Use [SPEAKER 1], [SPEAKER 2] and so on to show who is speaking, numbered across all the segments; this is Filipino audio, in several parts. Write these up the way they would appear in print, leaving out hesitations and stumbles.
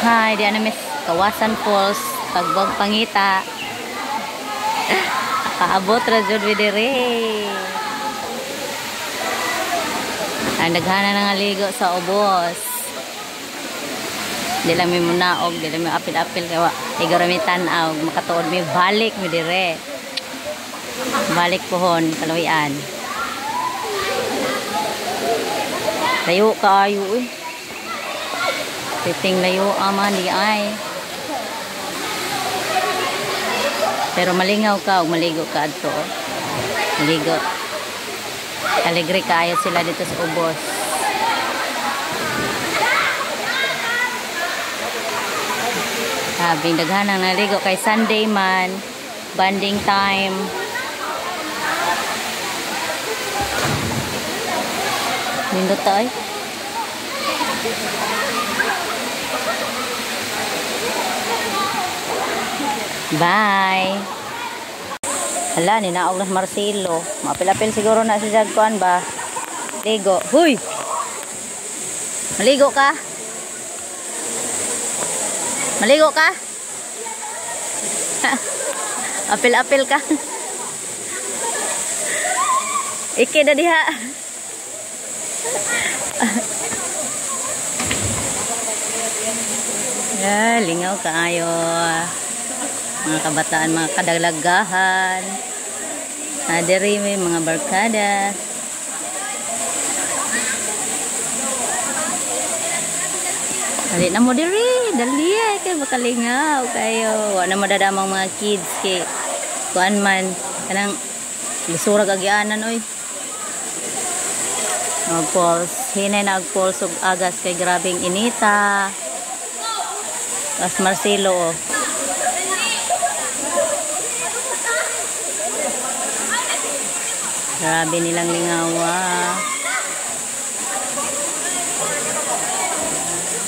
[SPEAKER 1] Hi, di ano miss Kawasan Falls, pagbog pangita. Kaabot ra jud mi dire. Ang daghana na nga ligo sa ubos. Di lang mi munaog, di lang mi apil-apil kaya igara mi tan-aw, makatuod mi balik mi dire. Balik pohon kaluyan. Layo kaayo eh. Titing layo aman di ay. Pero malingaw ka o maligo ka adto. Maligo. Alegre kaayo sila dito sa ubos. Habing daghanang naligo kay Sunday man. Banding time. Nindot tayo. Bye. Hala, ninaog na Marcelo. Mapil-apil siguro na si Jagkuan ba? Ligo. Huy! Maligo ka? Maligo ka? Apil-apil ka? Iki na diha. Ya, lingaw kaayo. Mga kabataan, mga kadalagahan. Diri may mga barkada. Dali na mo diri, dali kay makalingaw kayo. Wa na madadamang mga kids kay kuan man kanang lisurag agyanan oy. Falls, hinay na ag-falls ug agas kay grabing inita. As Marcelo oh. Grabe nilang lingawa.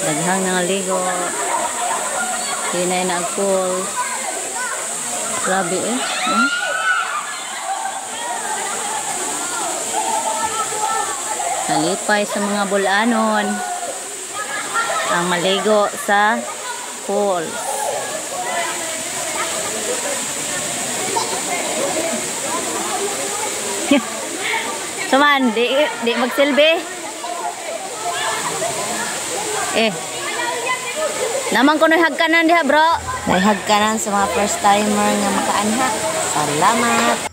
[SPEAKER 1] Daghang nangaligo. Hinay na ag-falls. Grabe eh. Nalipay sa mga bulanon ang maligo sa falls. Suman, di magsilbi. Naman ko no'y hagkanan diha bro. May hagkanan sa mga first timer nga makaanha. Salamat.